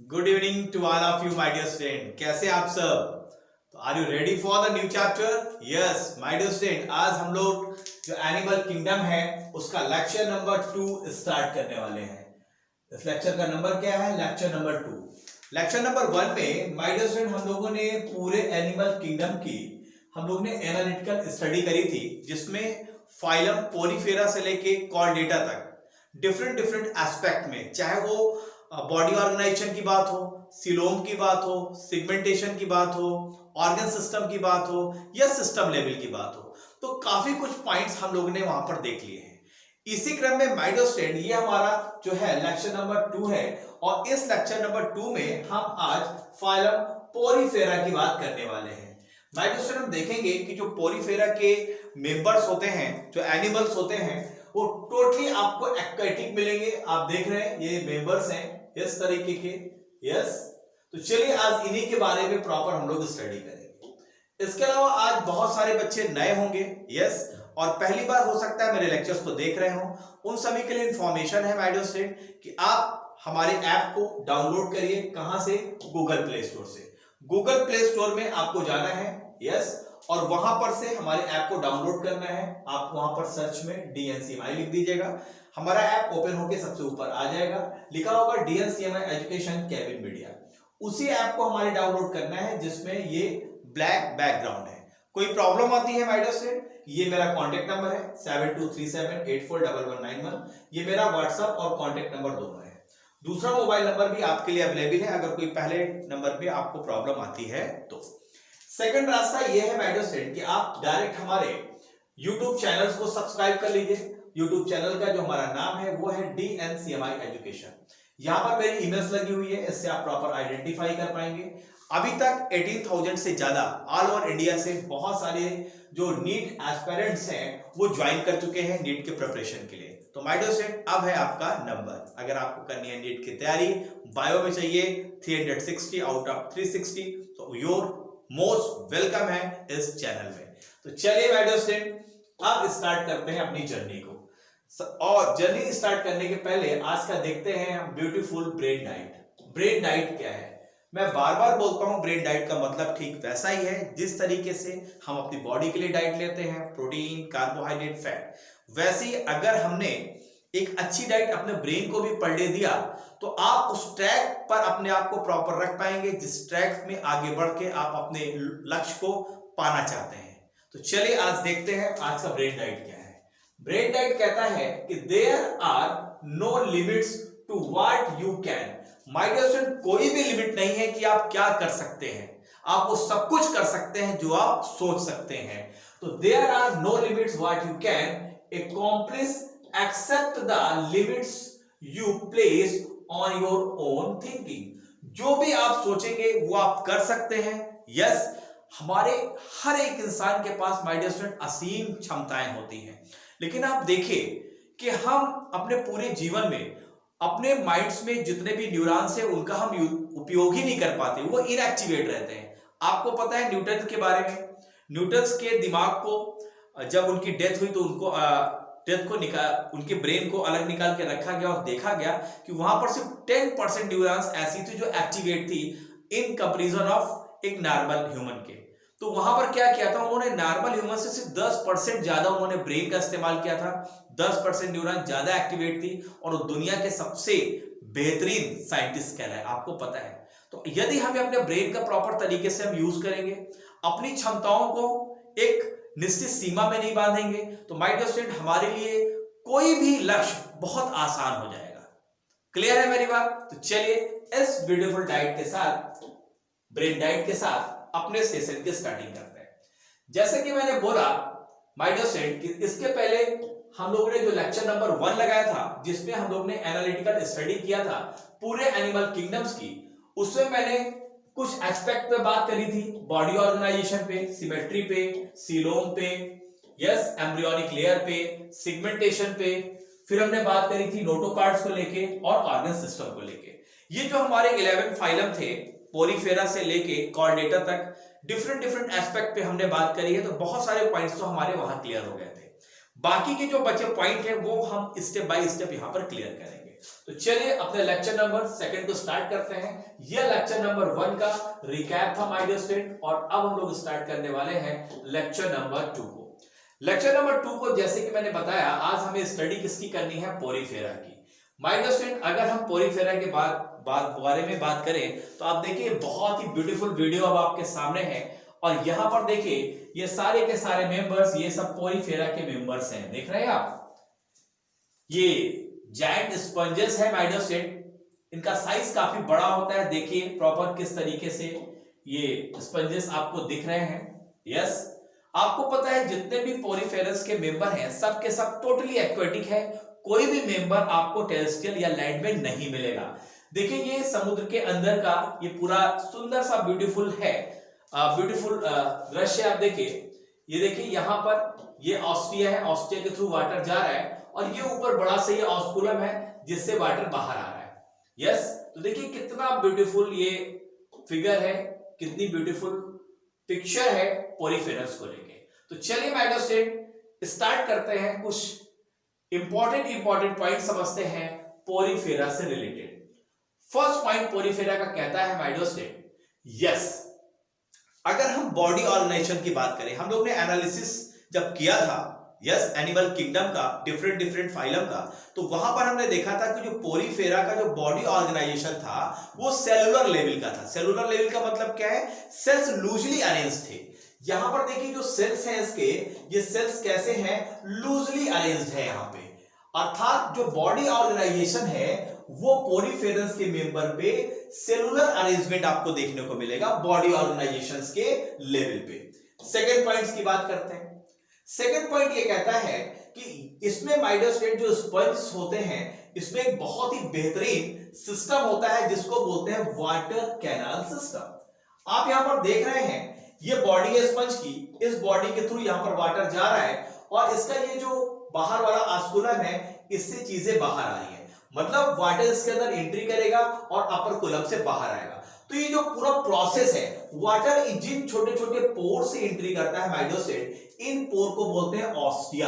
Good evening to all of you my dear student. कैसे आप सब? तो are you ready for the new chapter? Yes my dear student, आज हम लोग जो एनिमल किंगडम है उसका लेक्चर नंबर 2 स्टार्ट करने वाले हैं। इस लेक्चर का नंबर क्या है? Lecture number 2। लेक्चर नंबर 1 में माय डियर स्टूडेंट हम लोगों ने पूरे एनिमल किंगडम की हम लोग ने एनालिटिकल स्टडी करी थी, जिसमें फाइलम पोरीफेरा से लेके कॉर्डेटा तक डिफरेंट डिफरेंट एस्पेक्ट में, चाहे वो बॉडी ऑर्गेनाइजेशन की बात हो, सीलोम की बात हो, सिगमेंटेशन की बात हो, ऑर्गन सिस्टम की बात हो या सिस्टम लेवल की बात हो, तो काफी कुछ पॉइंट्स हम लोगों ने वहां पर देख लिए हैं। इसी क्रम में माय डियर स्टूडेंट, ये हमारा जो है लेक्चर नंबर 2 है और इस लेक्चर नंबर 2 में हम आज फाइलम पोरीफेरा की बात करने वाले हैं। माय डियर स्टूडेंट, हम देखेंगे कि जो पोरीफेरा के मेंबर्स होते हैं, जो एनिमल्स होते हैं, वो टोटली आपको एक्वाटिक मिलेंगे। आप देख रहे हैं ये मेंबर्स हैं इस तरीके के। यस, तो चलिए आज इन्हीं के बारे में प्रॉपर हम लोग स्टडी करेंगे। इसके अलावा आज बहुत सारे बच्चे नए होंगे, यस, और पहली बार हो सकता है मेरे लेक्चर्स को देख रहे हो। उन सभी के लिए इंफॉर्मेशन है माय डियर स्टूडेंट कि आप हमारे ऐप को डाउनलोड करिए। कहां से? गूगल प्ले स्टोर से। गूगल प्ले स्टोर में आपको जाना है, यस, और वहां पर से हमारे ऐप को डाउनलोड करना है। आप वहां पर सर्च में DNCMI लिख दीजिएगा, हमारा ऐप ओपन होकर सबसे ऊपर आ जाएगा, लिखा होगा DNCMI एजुकेशन केविन मीडिया। उसी ऐप को हमारे डाउनलोड करना है जिसमें ये ब्लैक बैकग्राउंड है। कोई प्रॉब्लम आती है माय डियर स्टूडेंट, ये मेरा कॉन्टेक्ट नंबर है 7237841191। ये मेरा व्हाट्सएप और कॉन्टेक्ट नंबर दोनों है। दूसरा मोबाइल नंबर भी आपके लिए अवेलेबल है अगर कोई पहले नंबर पे आपको प्रॉब्लम आती है तो। सेकंड रास्ता ये है माय डियर स्टूडेंट कि आप डायरेक्ट हमारे YouTube चैनल्स को सब्सक्राइब कर लीजिए। YouTube चैनल का जो हमारा नाम है वो है DNCMI एजुकेशन। यहां पर मेरी इमेज लगी हुई है, इससे आप प्रॉपर आइडेंटिफाई कर पाएंगे। अभी तक 18,000 से ज्यादा ऑल ओवर इंडिया से बहुत सारे जो नीट एस्पिरेंट्स हैं वो ज्वाइन कर चुके हैं नीट के प्रिपरेशन के लिए। तो माय डियर स्टूडेंट, अब है आपका नंबर। अगर आपको करनी है नीट की तैयारी, बायो में चाहिए 360 आउट ऑफ 360, तो योर मोस्ट वेलकम है इस चैनल में। तो चलिए माय डियर स्टूडेंट, अब स्टार्ट करते हैं अपनी जर्नी को। और जर्नी स्टार्ट करने के पहले आज का देखते हैं हम beautiful brain diet. Brain diet क्या है? मैं बार बार बोलता हूं, ब्रेन डाइट का मतलब ठीक वैसा ही है जिस तरीके से हम अपनी बॉडी के लिए डाइट लेते हैं, प्रोटीन, कार्बोहाइड्रेट, फैट, वैसे ही अगर हमने एक अच्छी डाइट अपने ब्रेन को भी पर डे दिया तो आप उस ट्रैक पर अपने आप को प्रॉपर रख पाएंगे जिस ट्रैक में आगे बढ़ के आप अपने लक्ष्य को पाना चाहते हैं। तो चलिए आज देखते हैं आज का ब्रेन डाइट क्या है। ब्रेन डाइट कहता है कि there are no limits to what you can. My dear student, कोई भी लिमिट नहीं है कि आप क्या कर सकते हैं। आप वो सब कुछ कर सकते हैं जो आप सोच सकते हैं। तो there are no limits what you can accomplish except the limits you place on your own thinking. जो भी आप सोचेंगे वो आप कर सकते हैं। यस, हमारे हर एक इंसान के पास माय डियर स्टूडेंट असीम क्षमताएं होती हैं, लेकिन आप देखिए कि हम अपने पूरे जीवन में अपने माइंड्स में जितने भी न्यूरॉन्स हैं उनका हम उपयोग ही नहीं कर पाते, वो इनएक्टिवेट रहते हैं। आपको पता है न्यूटन के बारे में, न्यूटन के दिमाग को जब उनकी डेथ हुई तो उनको उनके ब्रेन को अलग निकाल के रखा गया और देखा गया कि वहां पर सिर्फ 10% न्यूरॉन्स ऐसी थी जो एक्टिवेट थी इन कंपैरिजन ऑफ एक नॉर्मल ह्यूमन के। तो वहां पर क्या किया था उन्होंने, नॉर्मल ह्यूमन से सिर्फ 10% ज्यादा उन्होंने ब्रेन का इस्तेमाल किया था, 10% न्यूरॉन ज्यादा एक्टिवेट थी और वो दुनिया के सबसे बेहतरीन साइंटिस्ट कहलाए। आपको पता है, तो यदि हमें अपने ब्रेन का प्रॉपर तरीके से हम यूज करेंगे, अपनी क्षमताओं को एक निश्चित सीमा में नहीं बांधेंगे, तो माय डियर स्टूडेंट हमारे लिए कोई भी लक्ष्य बहुत आसान हो जाएगा। क्लियर है मेरी बात? तो चलिए इस ब्यूटीफुल डाइट के साथ, ब्रेन डाइट के साथ अपने सेशन की स्टार्टिंग करते हैं। जैसे कि मैंने बोला माय डियर स्टूडेंट कि इसके पहले हम लोगों ने जो लेक्चर नंबर 1 लगाया था जिसमें हम लोग ने एनालिटिकल स्टडी किया था पूरे एनिमल किंगडम्स की, उसमें मैंने कुछ एस्पेक्ट पे बात करी थी, बॉडी ऑर्गेनाइजेशन पे, सिमेट्री पे, सीलोम पे, यस, एम्ब्रियोनिक लेयर पे, सिगमेंटेशन पे, फिर हमने बात करी थी नोटोकार्ड्स को लेके और ऑर्गन सिस्टम को लेके। ये जो हमारे 11 फाइलम थे पोरीफेरा से लेके कॉर्डेटा तक, डिफरेंट एस्पेक्ट पे हमने बात करी है, तो बहुत सारे पॉइंट्स तो हमारे वहां क्लियर हो गए थे। बाकी के जो बचे पॉइंट है वो हम स्टेप बाय स्टेप यहां पर क्लियर करेंगे। तो चलिए अपने लेक्चर नंबर 2 को स्टार्ट करते हैं। यह लेक्चर नंबर 1 का रिकैप था माय डियर स्टूडेंट, और अब हम लोग स्टार्ट करने वाले हैं लेक्चर नंबर 2 को। लेक्चर नंबर 2 को जैसे कि मैंने बताया, आज हमें स्टडी किसकी करनी है, पोरीफेरा की। माय डियर स्टूडेंट, अगर हम पोरीफेरा के बारे में बात करें तो आप देखिए बहुत ही ब्यूटीफुल वीडियो अब आपके सामने है, और यहां पर देखिए ये सारे के सारे मेंबर्स, ये सब पोरीफेरा के मेंबर्स हैं, देख रहे हैं आप। ये जायंट स्पंजेस है माय डियर स्टूडेंट, इनका साइज काफी बड़ा होता है। देखिए प्रॉपर किस तरीके से ये स्पंजेस आपको दिख रहे हैं। यस, आपको पता है जितने भी पोरीफेरस के मेंबर हैं सब के सब टोटली एक्वेटिक है, कोई भी मेंबर आपको टेरेस्ट्रियल या लैंड में नहीं मिलेगा। देखिए ये समुद्र के अंदर का ये पूरा सुंदर सा ब्यूटीफुल है, ब्यूटीफुल दृश्य आप देखिए। ये देखिए यहाँ पर ये ऑस्ट्रिया है, ऑस्ट्रिया के थ्रू वाटर जा रहा है, और ये ऊपर बड़ा सा ये ऑस्कुलम है जिससे वाटर बाहर आ रहा है। यस, तो देखिए कितना ब्यूटीफुल ये फिगर है, कितनी ब्यूटीफुल पिक्चर है पोरीफेरस को लेके। तो चलिए माय डियर स्टूडेंट स्टार्ट करते हैं, कुछ इंपॉर्टेंट पॉइंट समझते हैं पोरीफेरा से रिलेटेड। फर्स्ट पॉइंट पोरीफेरा का कहता है माय डियर स्टूडेंट, यस, अगर हम बॉडी ऑर्गेनाइजेशन की बात करें, हम लोग ने एनालिसिस जब किया था यस एनिमल किंगडम का, डिफरेंट फाइलम का, तो वहां पर हमने देखा था कि जो पोरीफेरा का जो बॉडी ऑर्गेनाइजेशन था वो सेलुलर लेवल का था। सेलुलर लेवल का मतलब क्या है, सेल्स लूजली अरेंज थे। यहां पर देखिए जो सेल्स हैं इसके, ये सेल्स कैसे हैं, लूजली अरेंज्ड है यहाँ पे, अर्थात जो बॉडी ऑर्गेनाइजेशन है वो पोरीफेरस के मेंबर पे सेलुलर अरेंजमेंट आपको देखने को मिलेगा बॉडी ऑर्गेनाइजेशंस के लेवल पे। सेकंड पॉइंट्स की बात करते हैं। सेकंड पॉइंट ये कहता है कि इसमें माय डियर स्टूडेंट जो स्पंज होते हैं इसमें एक बहुत ही बेहतरीन सिस्टम होता है जिसको बोलते हैं वाटर कैनाल सिस्टम। आप यहां पर देख रहे हैं ये बॉडी है स्पंज की, इस बॉडी के थ्रू यहां पर वाटर जा रहा है, और इसका ये जो बाहर वाला ऑस्कुलम है इससे चीजें बाहर आ रही है, मतलब वाटर इसके अंदर एंट्री करेगा और अपर कोलम से बाहर आएगा। तो ये जो पूरा प्रोसेस है, वाटर जिन छोटे छोटे पोर से एंट्री करता है माय डियर स्टूडेंट, इन पोर को बोलते हैं ऑस्टिया।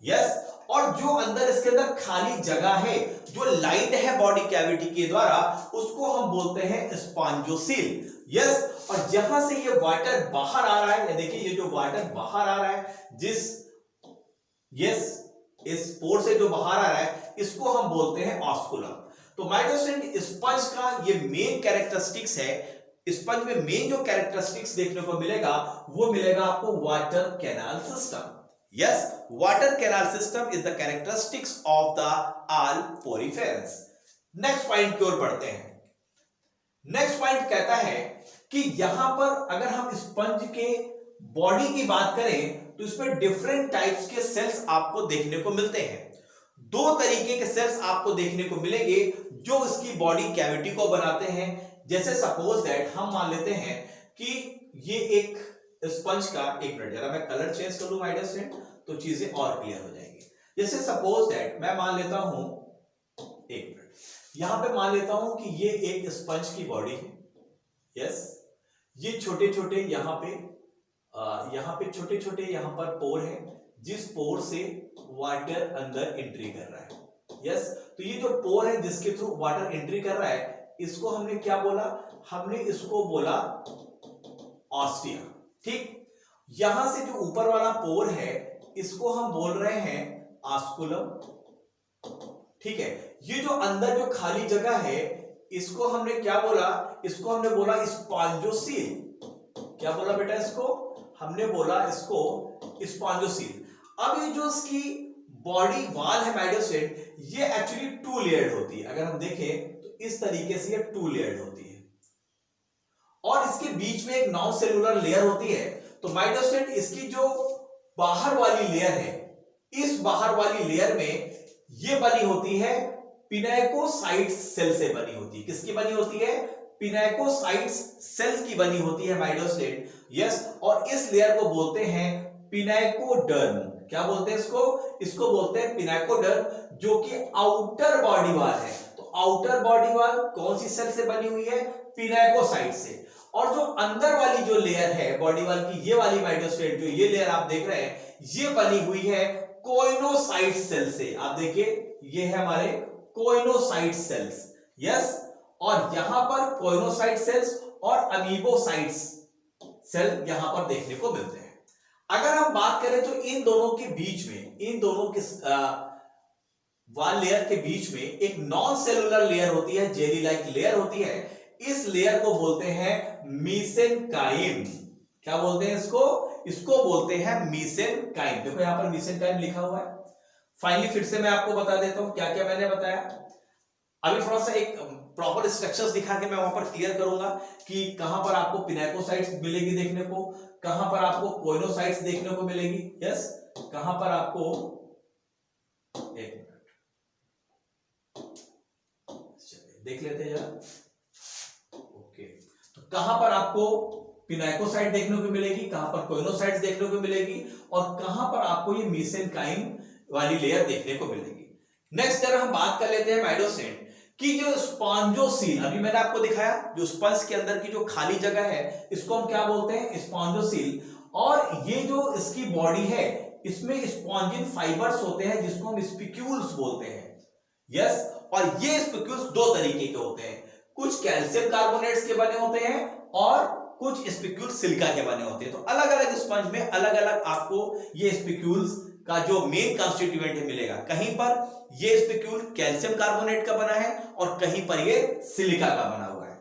यस, और जो अंदर इसके अंदर खाली जगह है, जो लाइट है बॉडी कैविटी के द्वारा, उसको हम बोलते हैं स्पॉन्जोसील। यस, और जहां से ये वाटर बाहर आ रहा है, देखिए ये जो वाटर बाहर आ रहा है, इस पोर से जो बाहर आ रहा है इसको हम बोलते हैं ऑस्कुलम। तो माय डियर स्टूडेंट स्पंज का ये मेन कैरेक्टरिस्टिक्स है, स्पंज में मेन जो कैरेक्टरिस्टिक्स देखने को मिलेगा वो मिलेगा आपको water canal system. Yes, water canal system is the characteristics of the all poriferas. Next point की ओर बढ़ते हैं। नेक्स्ट पॉइंट कहता है कि यहां पर अगर हम स्पंज के बॉडी की बात करें तो इसमें डिफरेंट टाइप्स के सेल्स आपको देखने को मिलते हैं। दो तरीके के सेल्स आपको देखने को मिलेंगे जो इसकी बॉडी कैविटी को बनाते हैं। जैसे सपोज दैट हम मान लेते हैं कि ये एक स्पंज का, एक मिनट जरा मैं कलर चेंज कर लूं माय डियर स्टूडेंट तो चीजें और क्लियर हो जाएंगी। जैसे सपोज दैट मैं मान लेता हूं, एक मिनट, यहां पे मान लेता हूं कि ये एक स्पंज की बॉडी है। यस, ये छोटे छोटे यहाँ पे छोटे छोटे यहाँ पर पोर है, जिस पोर से वाटर अंदर एंट्री कर रहा है। यस, तो ये जो पोर है जिसके थ्रू वाटर एंट्री कर रहा है, इसको हमने क्या बोला, हमने इसको बोला ऑस्टिया। ठीक, यहां से जो ऊपर वाला पोर है इसको हम बोल रहे हैं ऑस्कुलम। ठीक है, ये जो अंदर जो खाली जगह है इसको हमने क्या बोला, इसको हमने बोला स्पॉन्जोसील। क्या बोला बेटा, इसको हमने बोला इसको स्पॉन्जोसील। अब ये जो इसकी बॉडी वाल है माय डियर स्टूडेंट, ये एक्चुअली 2 लेयर्ड होती है। अगर हम देखें तो इस तरीके से ये 2 लेयर्ड होती है, और इसके बीच में एक नॉन सेलुलर लेयर होती है। तो माय डियर स्टूडेंट इसकी जो बाहर वाली लेयर है, इस बाहर वाली लेयर में ये बनी होती है पिनाकोसाइट्स सेल से बनी होती है। किसकी बनी होती है, पिनाकोसाइट्स सेल्स की बनी होती है माय डियर स्टूडेंट। यस, और इस लेयर को बोलते हैं पिनाकोडर्म। क्या बोलते हैं इसको बोलते हैं पिनाकोडर्म, जो कि आउटर बॉडी वाल है। तो आउटर बॉडी वाल कौन सी सेल से बनी हुई है, पिनाकोसाइट से। और जो अंदर वाली जो लेयर है बॉडी वाल की, ये वाली माय डियर स्टूडेंट, जो ये लेयर आप देख रहे हैं, ये बनी हुई है कोइनोसाइट सेल से। आप देखिए ये है हमारे कोइनोसाइट सेल्स। यस, और यहां पर कोइनोसाइट सेल्स और अमीबोसाइट सेल यहां पर देखने को मिलते हैं। अगर हम बात करें तो इन दोनों के बीच में, इन दोनों के वॉल लेयर के बीच में एक नॉन सेलुलर लेयर होती है, जेली लाइक लेयर होती है। इस लेयर को बोलते हैं मीसेनकाइम। क्या बोलते हैं इसको? इसको बोलते हैं मीसेनकाइम। देखो यहां पर मीसेनकाइम लिखा हुआ है। फाइनली फिर से मैं आपको बता देता हूं क्या क्या मैंने बताया। अभी थोड़ा सा एक प्रॉपर स्ट्रक्चर्स दिखा के मैं वहां पर क्लियर करूंगा कि कहां पर आपको पिनाकोसाइट्स मिलेगी देखने को, कहां पर आपको कोइनोसाइट्स देखने को मिलेगी। यस, कहां पर आपको, एक मिनट देख लेते हैं जरा। ओके, तो कहां पर आपको पिनाकोसाइट देखने को मिलेगी, कहां पर कोइनोसाइट्स देखने को मिलेगी, और कहां पर आपको ये मीसेनकाइम वाली लेयर देखने को मिलेगी। नेक्स्ट अगर हम बात कर लेते हैं माइडोसेंट की, जो स्पॉन्जोसील अभी मैंने आपको दिखाया, जो स्पंज के अंदर की जो खाली जगह है इसको हम क्या बोलते हैं? स्पॉन्जोसील। और ये जो इसकी बॉडी है इसमें स्पॉन्जिन फाइबर्स होते हैं जिसको हम स्पिक्यूल्स बोलते हैं। यस, और ये स्पिक्यूल्स दो तरीके के होते हैं, कुछ कैल्शियम कार्बोनेट्स के बने होते हैं और कुछ स्पिक्यूल्स सिलिका के बने होते हैं। तो अलग अलग स्पंज में अलग अलग आपको ये स्पिक्यूल्स का जो मेन कंस्टिट्यूएंट है मिलेगा। कहीं पर ये स्पिक्यूल कैल्शियम कार्बोनेट का बना है और कहीं पर ये सिलिका का बना हुआ है।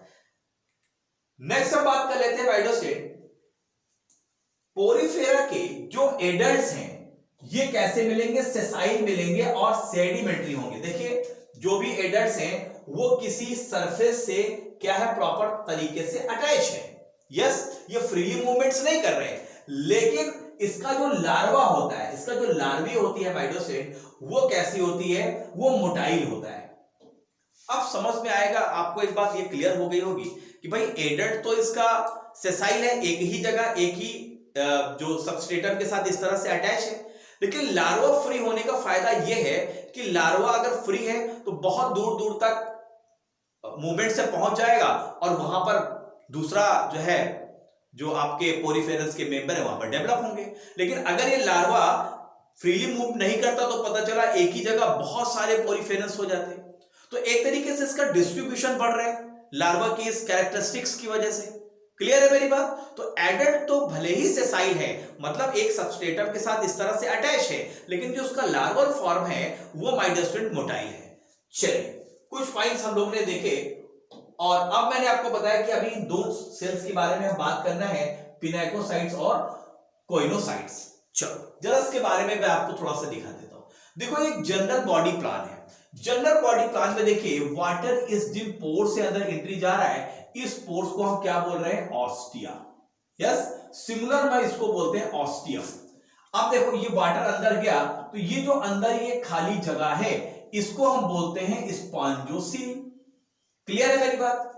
नेक्स्ट हम बात कर लेते हैं माइडोसेट। पोरीफेरा के जो एडल्ट्स हैं ये कैसे मिलेंगे? सेसाइल मिलेंगे और सेडिमेंट्री होंगे। देखिए जो भी एडल्ट्स हैं वो किसी सरफेस से क्या है, प्रॉपर तरीके से अटैच है। यस, ये फ्रीली मूवमेंट्स नहीं कर रहे हैं, लेकिन इसका जो लार्वा होता है, इसका जो लार्वी होती है माइडोसेट, वो कैसी होती है? वो मोटाइल होता है। अब समझ में आएगा आपको, एक बात ये क्लियर हो गई होगी कि भाई एडल्ट तो इसका सेसाइल है, एक ही जगह, एक ही जो सबस्ट्रेटम के साथ इस तरह से अटैच है। लेकिन लार्वा फ्री होने का फायदा यह है कि लार्वा अगर फ्री है तो बहुत दूर दूर तक मूवमेंट से पहुंच जाएगा और वहां पर दूसरा जो है, जो आपके पोरीफेरस के मेंबर है वहां पर डेवलप होंगे। लेकिन अगर ये लार्वा फ्रीली मूव नहीं करता तो पता चला एक ही जगह बहुत सारे पोरीफेरस हो जाते। तो एक तरीके से इसका डिस्ट्रीब्यूशन बढ़ रहा है लार्वा की इस कैरेक्टरिस्टिक्स की वजह से। क्लियर है मेरी बात? तो एडल्ट तो भले ही सेसाइल है, मतलब एक सबस्ट्रेटम के साथ इस तरह से अटैच है, लेकिन जो उसका लार्वल फॉर्म है वो माइडोसेट मोटाइल है। चलिए कुछ पॉइंट्स हम लोग ने देखे, और अब मैंने आपको बताया कि अभी दो सेल्स के बारे में हम बात करना है, पिनाकोसाइट्स और कोइनोसाइट्स। चलो जरा इसके बारे में मैं आपको थोड़ा सा दिखा देता हूं। देखो एक जनरल बॉडी प्लान है। जनरल बॉडी प्लान में देखिए वाटर इस जिन पोर से अंदर एंट्री जा रहा है, इस पोर्स को हम क्या बोल रहे हैं? ऑस्टिया। यस, सिमिलर में इसको बोलते हैं ऑस्टियम। अब देखो ये वाटर अंदर गया तो ये जो अंदर ये खाली जगह है इसको हम बोलते हैं स्पॉन्जोसील। क्लियर है मेरी बात?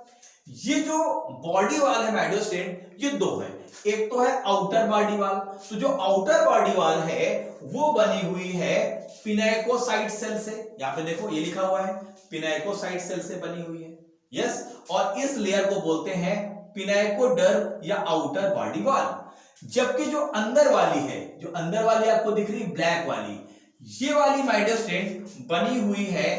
ये जो बॉडी वाल है माइडोसेट, ये दो है, एक तो है आउटर बॉडी वाल। तो जो आउटर बॉडी वाल है वो बनी हुई है पिनाकोसाइट सेल से। यहां पे देखो ये लिखा हुआ है पिनाकोसाइट सेल से बनी हुई है। यस, और इस लेयर को बोलते हैं पिनाकोडर्म या आउटर बॉडी वाल। जबकि जो अंदर वाली है, जो अंदर वाली आपको दिख रही ब्लैक वाली, ये वाली माइडोसेट बनी हुई है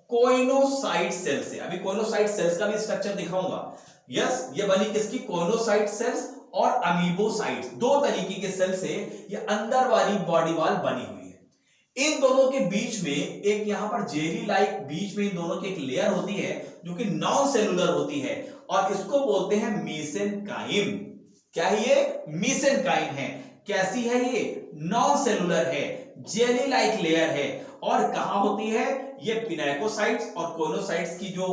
कोइनोसाइट सेल से। अभी कोइनोसाइट सेल्स का भी स्ट्रक्चर दिखाऊंगा। यस, ये बनी किसकी? कोइनोसाइट सेल्स और अमीबोसाइट्स, दो तरीके के सेल से ये अंदर वाली बॉडी वाल बनी हुई है। इन दोनों के बीच में एक यहां पर जेली लाइक बीच में इन दोनों की एक लेयर होती है जो कि नॉन सेलुलर होती है, और इसको बोलते हैं मीसेनकाइम। क्या है ये? मीसेनकाइम है। कैसी है ये? नॉन सेलुलर है, जेली लाइक लेयर है। और कहां होती है ये? पिनाकोसाइट्स और कोइनोसाइट्स की जो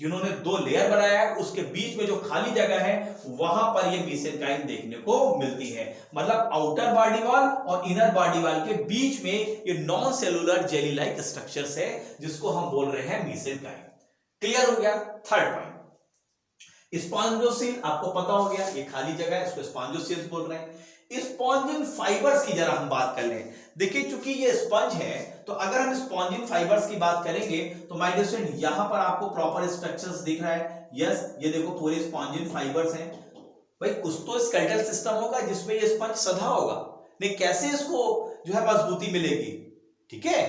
जिन्होंने दो लेयर बनाया है उसके बीच में जो खाली जगह है वहां पर ये मीसेनकाइम देखने को मिलती है। मतलब आउटर बॉडी वाल और इनर बॉडी वाल के बीच में ये non cellular jelly like structures है जिसको हम बोल रहे हैं मीसेनकाइम। क्लियर हो गया? थर्ड पॉइंट स्पॉन्जोसील, आपको पता हो गया ये खाली जगह है, इसको स्पॉन्जोसील बोल रहे हैं। स्पॉन्जिन फाइबर्स की जरा हम बात कर लें। देखिए चूंकि ये स्पंज है तो अगर हम स्पॉन्जिन फाइबर्स की बात करेंगे तो माइडोसेट यहां पर आपको प्रॉपर स्ट्रक्चर्स दिख रहा है। यस, ये देखो पूरे स्पॉन्जिन फाइबर्स हैं। भाई कुछ तो स्केलेटल सिस्टम होगा जिसमें ये स्पंज सधा होगा, नहीं कैसे इसको जो है मजबूती मिलेगी? ठीक है,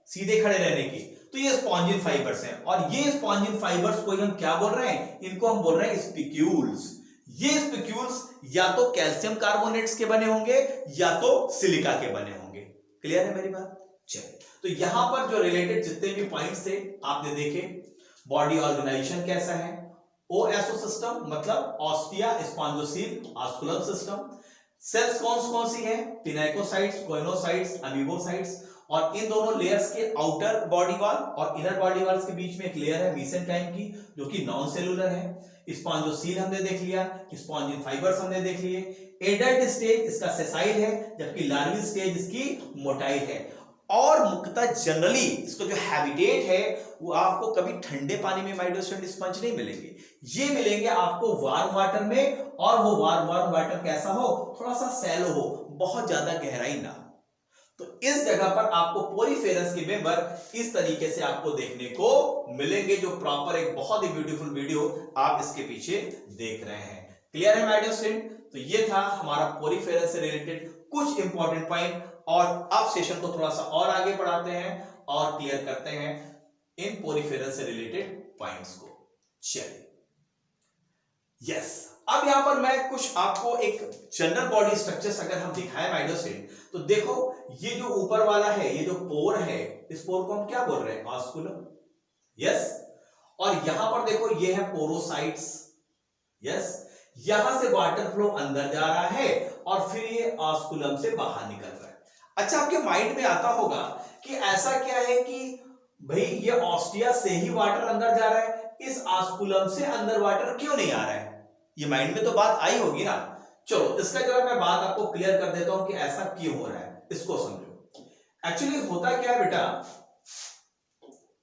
सीधे खड़े रहने की। तो ये स्पॉन्जिन फाइबर्स हैं, और ये स्पॉन्जिन फाइबर्स को हम क्या बोल रहे हैं, इनको हम बोल रहे हैं स्पिक्यूल्स। ये स्पिक्यूल्स या तो कैल्शियम कार्बोनेट्स के बने होंगे या तो सिलिका के बने होंगे। क्लियर है मेरी बात? चलिए, तो यहां पर जो रिलेटेड जितने भी पॉइंट्स थे आपने देखे। बॉडी ऑर्गेनाइजेशन कैसा है, ओएसओ सिस्टम मतलब ostia spongocoel osculum system. Cells कौन सी है, पिनाइकोसाइट्स, गोइनोसाइट्स, अमीबोसाइट्स, और इन दोनों लेयर्स के आउटर बॉडी वॉल और इनर बॉडी वॉल्स के बीच में एक लेयर है मेसेंकाइम की, जो कि नॉन सेलुलर है। स्पॉन्जोसील हमने देख लिया, स्पॉन्जिन फाइबर्स हमने देख लिए। एडल्ट स्टेज इसका सेसाइल है, जबकि लार्वी स्टेज इसकी मोटाइल है। और मुख्यतः जनरली इसको जो हैबिटेट है वो आपको कभी ठंडे पानी में माइडोस्टेंट स्पंज नहीं मिलेंगे, ये मिलेंगे आपको वार्म वाटर में, और वो वार्म वाटर कैसा हो, थोड़ा सा सैलो हो, बहुत ज्यादा गहराई ना। तो इस जगह पर आपको पोरीफेरस के मेंबर इस तरीके से आपको देखने को मिलेंगे, जो प्रॉपर एक बहुत ही ब्यूटीफुल वीडियो आप इसके पीछे देख रहे हैं। क्लियर है माय डियर स्टूडेंट? तो ये था हमारा पोरीफेरस से रिलेटेड कुछ इंपॉर्टेंट पॉइंट, और अब सेशन को थोड़ा सा और आगे बढ़ाते हैं और क्लियर करते हैं इन पोरीफेरस से रिलेटेड पॉइंट्स को। चलिए, यस, अब यहां पर मैं कुछ आपको एक जनरल बॉडी स्ट्रक्चर्स अगर हम दिखाएं माय डियर स्टूडेंट, तो देखो ये जो ऊपर वाला है, ये जो पोर है, इस पोर को हम क्या बोल रहे हैं, ऑस्कुलम। यस, और यहां पर देखो ये है पोरोसाइट्स। यस, यहां से वाटर फ्लो अंदर जा रहा है और फिर ये ऑस्कुलम से बाहर निकल रहा है। अच्छा, आपके माइंड में आता होगा कि ऐसा क्या है कि भाई ये ऑस्टिया से ही वाटर अंदर जा रहा है, इस ऑस्कुलम से अंदर वाटर क्यों नहीं आ रहा है? ये माइंड में तो बात आई होगी ना। चलो, इसका जरा मैं बात आपको क्लियर कर देता हूं कि ऐसा क्यों हो रहा है, इसको समझो। एक्चुअली होता क्या है बेटा,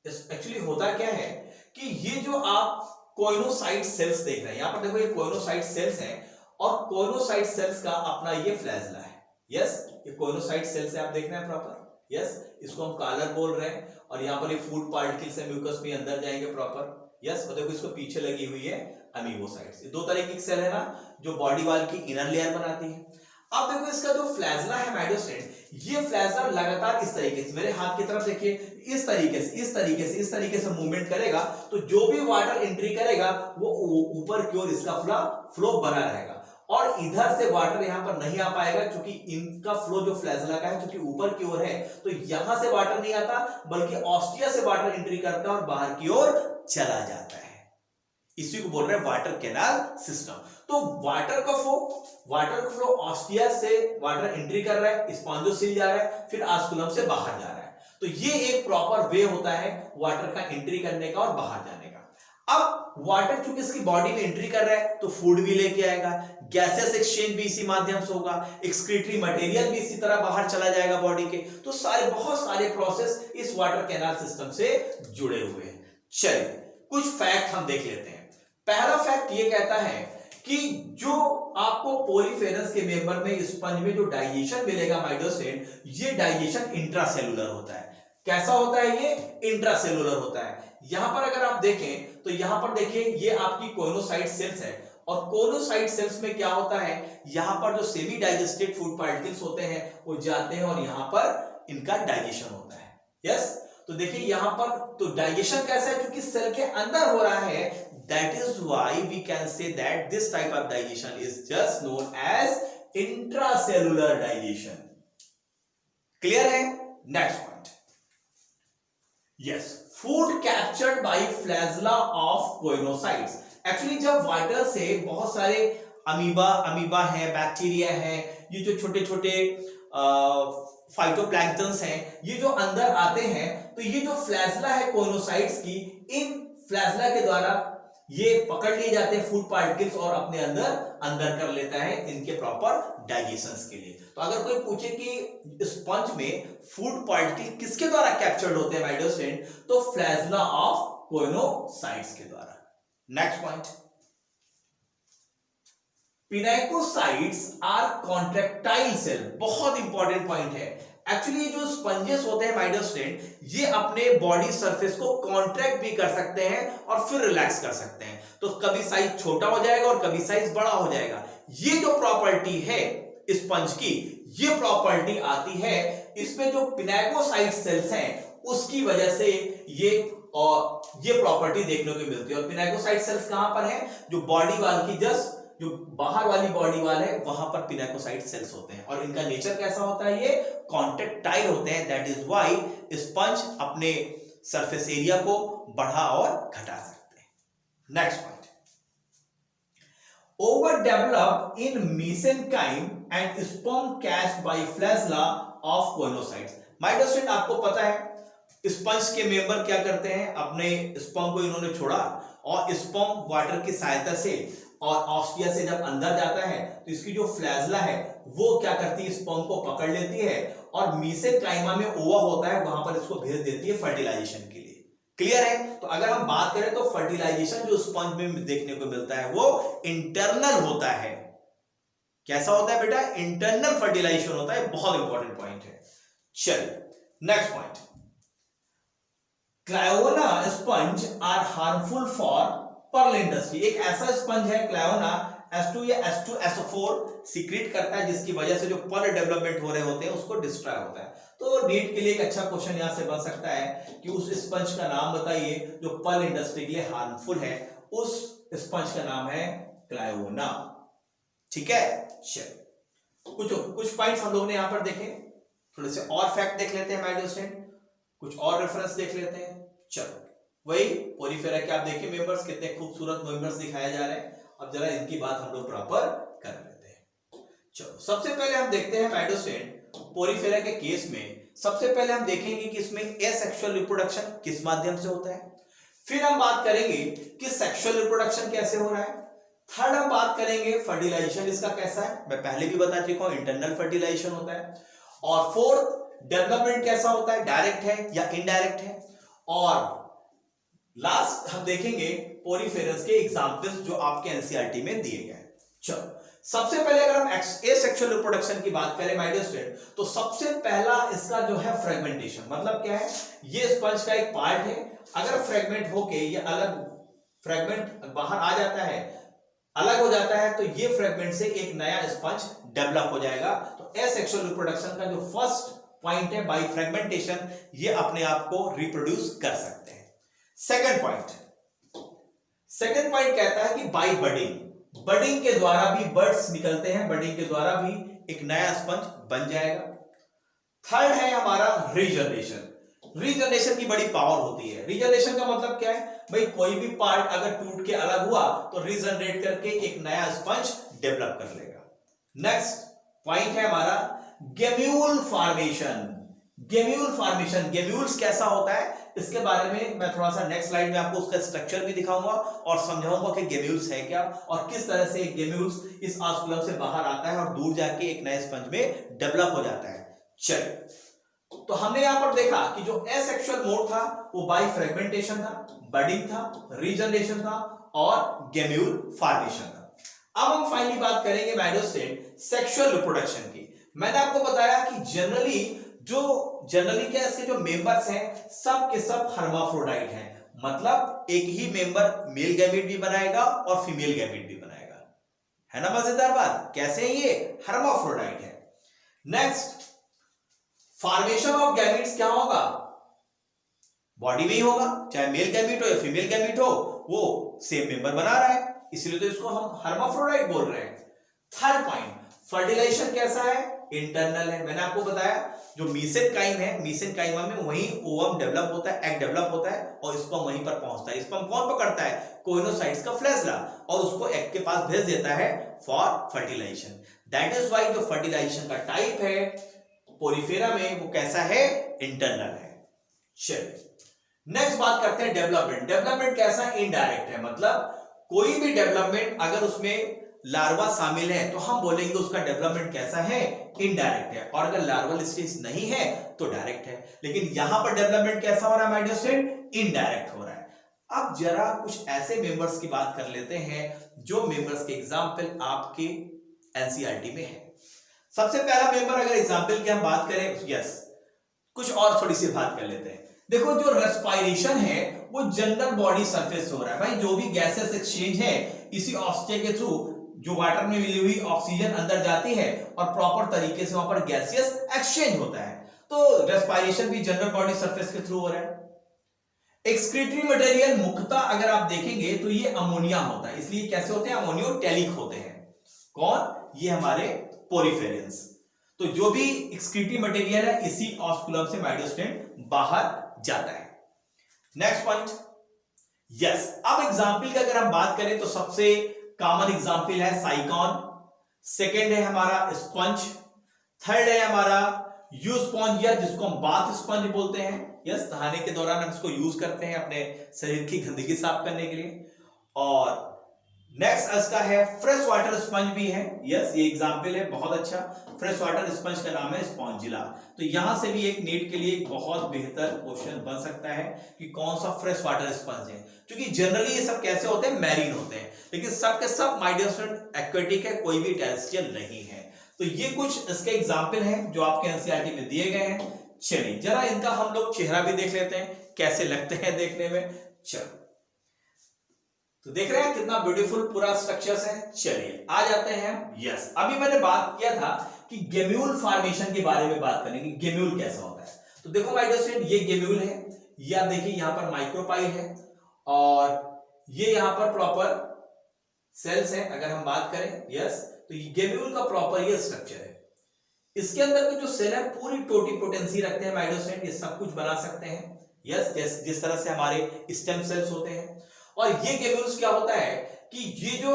एक्चुअली होता क्या है कि ये जो आप कोइनोसाइट सेल्स देख रहे हैं, यहां पर देखो ये कोइनोसाइट सेल्स हैं, और कोइनोसाइट सेल्स का अपना ये फ्लैजला है। यस, ये कोइनोसाइट सेल्स है, आप देख रहे हैं प्रॉपर। यस, इसको हम कॉलर बोल रहे हैं, और यहां पर ये फूड पार्टिकल्स है, म्यूकस में अंदर जाएंगे प्रॉपर। यस, और देखो इसको पीछे लगी हुई है अमीबोसाइट्स। ये दो तरीके की सेल है ना, जो बॉडी वॉल की इनर लेयर बनाती है। अब देखो इसका जो फ्लैजला है माइडोस्टेंट, ये फ्लैजला लगातार इस तरीके से, मेरे हाथ की तरफ देखिए, इस तरीके से मूवमेंट करेगा, तो जो भी वाटर एंट्री करेगा वो ऊपर की ओर इसका फ्लो बना रहेगा, और इधर से वाटर यहां पर नहीं आ पाएगा, क्योंकि इनका फ्लो जो फ्लैजला का है क्योंकि ऊपर की ओर है, तो यहां से वाटर नहीं आता, बल्कि ऑस्टिया से वाटर एंट्री करता है और बाहर की ओर चला जाता है। इसी को बोल रहे हैं वाटर कैनाल सिस्टम। तो वाटर का फ्लो ऑस्टिया से वाटर एंट्री कर रहा है, स्पॉन्जोसील जा रहा है, फिर ऑस्कुलम से बाहर जा रहा है। तो ये एक प्रॉपर वे होता है वाटर का एंट्री करने का और बाहर जाने का। अब वाटर चूंकि इसकी बॉडी में एंट्री कर रहा है, तो फूड भी लेके आएगा, गैसेस एक्सचेंज भी इसी माध्यम से होगा, एक्सक्रीटरी मटेरियल भी इसी तरह बाहर चला जाएगा बॉडी के। तो बहुत सारे प्रोसेस इस वाटर कैनाल सिस्टम से जुड़े हुए हैं। चलिए, कुछ फैक्ट हम देख लेते हैं। पहला फैक्ट ये कहता है कि जो आपको पोरीफेरस के मेंबर में, स्पंज में जो डाइजेशन मिलेगा माइडोस्टेंट, ये डाइजेशन इंट्रासेलुलर होता है। कैसा होता है ये? इंट्रासेलुलर होता है। यहां पर अगर आप देखें तो यहां पर देखिए ये आपकी कोइनोसाइट सेल्स है, और कोइनोसाइट सेल्स में क्या होता है, यहां पर जो सेमी डाइजेस्टेड फूड पार्टिकल्स होते हैं वो जाते हैं और यहां पर इनका डाइजेशन होता है। यस, तो देखिए यहां पर तो डाइजेशन कैसा है, क्योंकि सेल के अंदर हो रहा है, that is why we can say that this type of digestion is just known as intracellular digestion. Clear है? Next point. Yes, food captured by flagella of coinocytes. Actually जब वाटर से बहुत सारे अमीबा है, बैक्टीरिया है, ये जो छोटे छोटे फाइटोप्लैंक्टन्स हैं, ये जो अंदर आते हैं, तो ये जो फ्लैजला है कोइनोसाइट्स की, इन फ्लैजला के द्वारा ये पकड़ लिए जाते हैं फूड पार्टिकल्स और अपने अंदर कर लेता है इनके प्रॉपर डाइजेशन के लिए। तो अगर कोई पूछे कि स्पंज में फूड पार्टिकल किसके द्वारा कैप्चर्ड होते हैं माइडोस्टेंट, तो फ्लैजला ऑफ कोइनोसाइट्स के द्वारा। Next point, pinacocytes are contractile cell. बहुत इंपॉर्टेंट पॉइंट है। एक्चुअली जो स्पंजेस होते हैं माइडोस्टेंट, ये अपने बॉडी सरफेस को कॉन्ट्रैक्ट भी कर सकते हैं और फिर रिलैक्स कर सकते हैं। तो कभी साइज छोटा हो जाएगा और कभी साइज बड़ा हो जाएगा। ये जो प्रॉपर्टी है स्पंज की, ये प्रॉपर्टी आती है इसमें जो पिनाइकोसाइट सेल्स हैं उसकी वजह से ये प्रॉपर्टी देखने को मिलती है। और पिनाकोसाइट सेल्स कहां पर है? जो बॉडी वॉल की जस्ट जो बाहर वाली बॉडी वॉल है वहां पर पिनाकोसाइट सेल्स होते हैं। और इनका नेचर कैसा होता है? ये कॉन्ट्रैक्टाइल होते हैं। दैट इज व्हाई स्पंज अपने सरफेस एरिया को बढ़ा और घटा सकते हैं। Next point, overdeveloped in mesenchyme and sperm catched by flagella of coinocytes। My dear student, आपको पता है स्पंज के मेंबर क्या करते हैं? अपने स्पर्म को इन्होंने छोड़ा और स्पर्म वाटर की सहायता से और ऑस्टिया से जब अंदर जाता है तो इसकी जो फ्लैजला है वो क्या करती है? स्पर्म को पकड़ लेती है और मेसेंकाइमा में ओवा होता है, वहां पर इसको भेज देती है फर्टिलाइजेशन के लिए। क्लियर है? तो अगर हम बात करें तो फर्टिलाइजेशन जो स्पंज में देखने को मिलता है वो इंटरनल होता है। कैसा होता है बेटा? इंटरनल फर्टिलाइजेशन होता है। बहुत इंपॉर्टेंट पॉइंट है। चलिए next point, Cliona sponge are harmful for pearl industry. एक ऐसा स्पंज है क्लायोना S2 या H2SO4 सीक्रेट करता है जिसकी वजह से जो पर्ल डेवलपमेंट हो रहे होते हैं उसको डिस्ट्रॉय होता है। तो नीट के लिए एक अच्छा क्वेश्चन यहां से बन सकता है कि उस स्पंज का नाम बताइए जो पर्ल इंडस्ट्री के लिए हार्मफुल है। उस स्पंज का नाम है क्लायोना। ठीक है, चलिए कुछ पॉइंट्स हम लोगों ने यहां पर देखे, थोड़े से और फैक्ट देख लेते हैं माय डियर स्टूडेंट, कुछ और रेफरेंस देख लेते हैं। चलो वही पोरीफेरा के आप देखिए मेंबर्स, कितने खूबसूरत मेंबर्स दिखाए जा रहे हैं। अब जरा इनकी बात हम लोग प्रॉपर कर लेते हैं। चलो सबसे पहले हम देखते हैं माय डियर स्टूडेंट, पोरीफेरा के केस में सबसे पहले हम देखेंगे कि इसमें एसेक्सुअल रिप्रोडक्शन किस माध्यम से होता है। फिर हम बात करेंगे कि सेक्सुअल रिप्रोडक्शन कैसे हो रहा है। थर्ड हम बात करेंगे फर्टिलाइजेशन इसका कैसा है, मैं पहले भी बता चुका हूं इंटरनल फर्टिलाइजेशन होता है। और फोर्थ डेवलपमेंट कैसा होता है, डायरेक्ट है या इनडायरेक्ट है। और लास्ट हम देखेंगे पोरीफेरस के एग्जांपल्स जो आपके एनसीईआरटी में दिए गए हैं। चलो सबसे पहले अगर हम एसेक्सुअल रिप्रोडक्शन की बात करें माय डियर स्टूडेंट, तो सबसे पहला इसका जो है फ्रेगमेंटेशन। मतलब क्या है? ये स्पंज का एक पार्ट है, अगर फ्रेगमेंट होके ये अलग फ्रेगमेंट बाहर आ जाता है, अलग हो जाता है, तो ये फ्रेगमेंट से एक नया स्पंज डेवलप हो जाएगा। तो एसेक्सुअल रिप्रोडक्शन का जो फर्स्ट पॉइंट है बाय फ्रेगमेंटेशन, ये अपने आप को रिप्रोड्यूस कर सकते हैं। सेकंड पॉइंट कहता है कि बाय बडिंग, बडिंग के द्वारा भी बर्ड्स निकलते हैं, बडिंग के द्वारा भी एक नया स्पंज बन जाएगा। थर्ड है हमारा रीजनरेशन। रीजनरेशन की बड़ी पावर होती है। रीजनरेशन का मतलब क्या है भाई? कोई भी पार्ट अगर टूट के अलग हुआ तो रीजनरेट करके एक नया स्पंज डेवलप कर लेगा। नेक्स्ट पॉइंट है हमारा गेम्यूल फॉर्मेशन। गेम्यूल्स कैसा होता है इसके बारे में मैं थोड़ा सा नेक्स्ट स्लाइड में आपको उसका स्ट्रक्चर भी दिखाऊंगा और समझाऊंगा कि गेम्यूल्स है क्या और किस तरह से गेम्यूल्स इस ऑस्कुलम से बाहर आता है और दूर जाके एक नए स्पंज में डेवलप हो जाता है। चलिए तो हमने यहां पर देखा कि जो एसेक्सुअल मोड था वो बाय फ्रेगमेंटेशन था, बडिंग था, रीजनरेशन था और गेम्यूल फॉर्मेशन था। अब हम फाइनली बात करेंगे my dear student sexual reproduction की। मैंने आपको बताया कि जनरली क्या इसके जो मेंबर्स हैं सब के सब हर्माफ्रोडाइट हैं, मतलब एक ही मेंबर मेल गैमेट भी बनाएगा और फीमेल गैमेट भी बनाएगा। है ना मजेदार बात? कैसे है ये? हर्माफ्रोडाइट है। नेक्स्ट फॉर्मेशन ऑफ गैमेट्स क्या होगा? बॉडी में ही होगा, चाहे मेल गैमेट हो या फीमेल गैमेट हो, वो सेम मेंबर बना रहा है, इसलिए तो इसको हम हर्माफ्रोडाइट बोल रहे हैं। थर्ड पॉइंट, फर्टिलाइजेशन कैसा है? इंटरनल है। मैंने आपको बताया जो मेसेनकाइम है, मेसेनकाइमा में वहीं ओवम डेवलप होता है, एग डेवलप होता है और स्पर्म वहीं पर पहुंचता है। स्पर्म कौन पकड़ता है? कोइनोसाइट्स का फ्लैजला, और उसको एग के पास भेज देता है for fertilisation. That is why जो फर्टिलाइजेशन का टाइप है पोरीफेरा में वो कैसा है? इंटरनल है। चलिए नेक्स्ट बात करते हैं डेवलपमेंट। डेवलपमेंट कैसा? इनडायरेक्ट है, मतलब कोई भी डेवलपमेंट अगर उसमें लार्वा शामिल है तो हम बोलेंगे उसका डेवलपमेंट कैसा है? इनडायरेक्ट है। और अगर लार्वल स्टेज नहीं है तो डायरेक्ट है। लेकिन यहां पर डेवलपमेंट कैसा हो रहा है माय डियर स्टूडेंट? इनडायरेक्ट हो रहा है। अब जरा कुछ ऐसे मेंबर्स की बात कर लेते हैं जो मेंबर्स के एग्जांपल आपके एनसीईआरटी में है। सबसे पहला मेंबर अगर एग्जांपल की हम बात करें, यस कुछ और थोड़ी सी बात कर लेते हैं। देखो जो रेस्पिरेशन है वो जनरल बॉडी सरफेस हो रहा है भाई। जो भी गैसेस एक्सचेंज है इसी ऑक्सीजन के थ्रू जो वाटर में मिली हुई ऑक्सीजन अंदर जाती है और प्रॉपर तरीके से वहां पर गैसियस एक्सचेंज होता है। तो रेस्पायरेशन भी जनरल बॉडी सरफेस के थ्रू हो रहा है। एक्सक्रीटरी मटेरियल मुख्यतः अगर आप देखेंगे तो ये अमोनिया होता है, इसलिए कैसे होते हैं, अमोनियोटेलिक होते हैं। कौन, ये हमारे पोरिफेरियंस। तो जो भी एक्सक्रीटरी मटेरियल है इसी ऑस्कुलम से माइडोस्टेन बाहर जाता है। Next point, yes. अब एग्जाम्पल की अगर हम बात करें तो सबसे कॉमन एग्जाम्पल है साइकॉन, सेकेंड है हमारा स्पंज, थर्ड है हमारा यूस्पॉन्जिया जिसको हम बाथ स्पंज बोलते हैं। यस, नहाने के दौरान हम इसको यूज करते हैं अपने शरीर की गंदगी साफ करने के लिए। और नेक्स्ट इसका है फ्रेश वाटर स्पंज भी है। यस, ये एग्जांपल है बहुत अच्छा। फ्रेश वाटर स्पंज का नाम है स्पॉन्जिला। तो यहां से भी एक नीट के लिए एक बहुत बेहतर क्वेश्चन बन सकता है कि कौन सा फ्रेश वाटर स्पंज है, क्योंकि जनरली ये सब कैसे होते हैं, मैरीन होते हैं, लेकिन सब के सब माइडोस्टेन एक्वेटिक है, कोई भी टेरेस्ट्रियल नहीं है। तो ये कुछ इसके एग्जाम्पल हैं जो आपके एनसीईआरटी में दिए गए हैं। चलिए जरा इनका हम लोग चेहरा भी देख लेते हैं, कैसे लगते हैं देखने में। चलो, तो देख रहे हैं कितना ब्यूटीफुल पूरा स्ट्रक्चर्स है। चलिए आ जाते हैं। यस, अभी मैंने बात किया था कि गेम्यूल फॉर्मेशन के बारे में बात करेंगे, गेम्यूल कैसा होता है। तो देखो माइडोस्टेन, ये गेम्यूल है, या देखिए यहां पर माइक्रोपाइल है और ये यहां पर प्रॉपर सेल्स है अगर हम बात करें। यस, तो ये गेम्यूल का प्रॉपर ये स्ट्रक्चर है। इसके अंदर के जो सेल है पूरी टोटीपोटेंसी रखते हैं माइडोस्टेन, ये सब कुछ बना सकते हैं। यस, जिस तरह से हमारे स्टेम सेल्स होते हैं। और ये गेम्यूल्स क्या होता है कि ये जो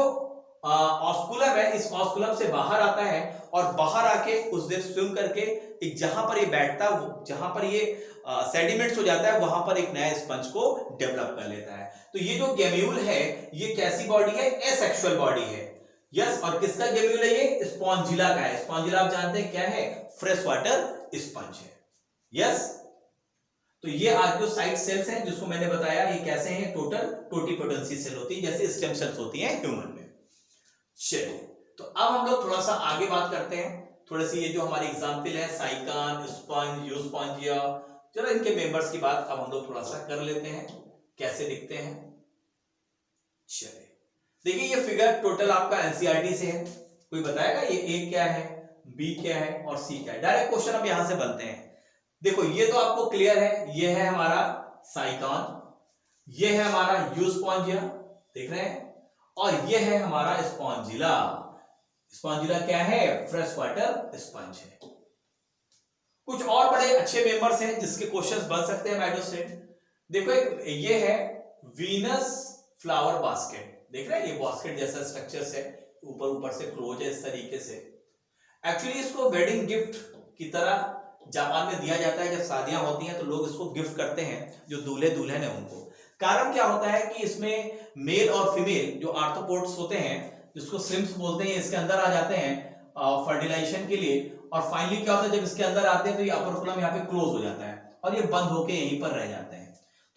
ऑस्कुलम है, इस ऑस्कुलम से बाहर आता है और बाहर आके कुछ देर स्विम करके एक जहां पर ये बैठता है, जहां पर ये सेडिमेंट्स हो जाता है, वहां पर एक नया स्पंज को डेवलप कर लेता है। तो ये जो गेम्यूल है ये कैसी बॉडी है, एसेक्सुअल बॉडी है। यस, और किसका गेम्यूल है, ये स्पॉन्जिला का है। स्पॉन्जिला आप जानते हैं क्या है, फ्रेश वाटर स्पंज है। यस, तो ये आज जो साइड सेल्स हैं जिसको मैंने बताया ये कैसे हैं, टोटल टोटीपोटेंसी सेल होती है, जैसे स्टेम सेल्स होती हैं ह्यूमन में। चलिए, तो अब हम लोग थोड़ा सा आगे बात करते हैं। थोड़े से ये जो हमारे एग्जांपल है साइकॉन, स्पंज, यूस्पॉन्जिया, चलो इनके मेंबर्स की बात अब हम लोग थोड़ा सा कर लेते हैं, कैसे दिखते हैं। चलिए देखिए, ये फिगर टोटल आपका एनसीईआरटी से है। कोई बताएगा ये ए क्या है, बी क्या है और सी क्या है? डायरेक्ट क्वेश्चन अब यहां से बनते हैं। देखो ये तो आपको क्लियर है, ये है हमारा साइकॉन, ये है हमारा यूस्पॉन्जिया, देख रहे हैं, और ये है हमारा स्पॉन्जिला। स्पॉन्जिला क्या है, फ्रेश वाटर स्पंज है। कुछ और बड़े अच्छे मेंबर्स हैं जिसके क्वेश्चंस बन सकते हैं माइडोस्टेन। देखो एक ये है वीनस फ्लावर बास्केट, देख रहे हैं, ये बास्केट जैसा स्ट्रक्चर है, ऊपर ऊपर से क्लोज है इस तरीके से। एक्चुअली इसको वेडिंग गिफ्ट की तरह जापान में दिया जाता है। जब शादियां होती हैं तो लोग इसको गिफ्ट करते हैं जो दूल्हे दुल्हन है उनको। कारण क्या होता है कि इसमें मेल और फीमेल जो आर्थ्रोपोड्स होते हैं, जिसको श्रिम्प्स बोलते हैं, इसके अंदर आ जाते हैं फर्टिलाइजेशन के लिए। और फाइनली क्या होता है, जब इसके अंदर आते हैं तो ये अपर फ्लम यहाँ पे क्लोज हो जाता है और ये बंद होके यहीं पर रह जाते हैं।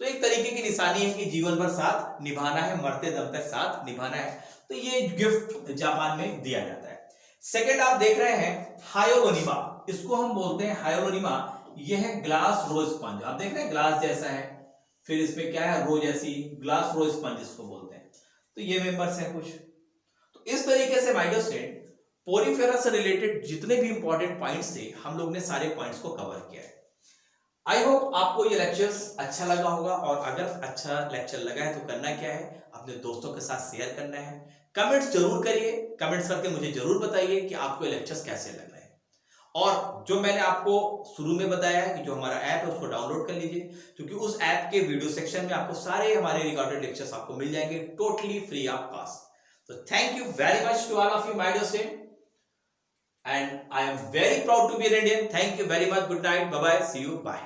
तो एक तरीके की निशानी है कि जीवन भर साथ निभाना है, मरते दम तक साथ निभाना है। तो ये गिफ्ट जापान में दिया जाता है। सेकेंड आप देख रहे हैं हायोलोनिमा, इसको हम बोलते हैं हायोलोनिमा। ये है ग्लास रो स्पंज, आप देख रहे हैं ग्लास जैसा है, फिर इसमें क्या है, रो जैसी, ग्लास रो स्पंज इसको बोलते हैं। तो ये मेंबर्स हैं कुछ। तो इस तरीके से माइडोस्टेन पोरिफेरा से रिलेटेड जितने भी इंपॉर्टेंट पॉइंट्स थे हम लोग ने सारे पॉइंट्स को कवर किया है। आई होप आपको ये लेक्चर्स अच्छा लगा होगा, और अगर अच्छा लेक्चर लगा है तो करना क्या है, अपने दोस्तों के साथ शेयर करना है। कमेंट्स जरूर करिए, कमेंट्स करके मुझे जरूर बताइए कि आपको ये लेक्चर्स कैसे लग रहे हैं। और जो मैंने आपको शुरू में बताया है कि जो हमारा ऐप है उसको डाउनलोड कर लीजिए, क्योंकि उस ऐप के वीडियो सेक्शन में आपको सारे हमारे रिकॉर्डेड लेक्चर्स आपको मिल जाएंगे टोटली फ्री ऑफ कॉस्ट। तो thank you very much to all of you my dear student, and I am very proud to be an Indian. Thank you very much. Good night. Bye bye. See you. Bye.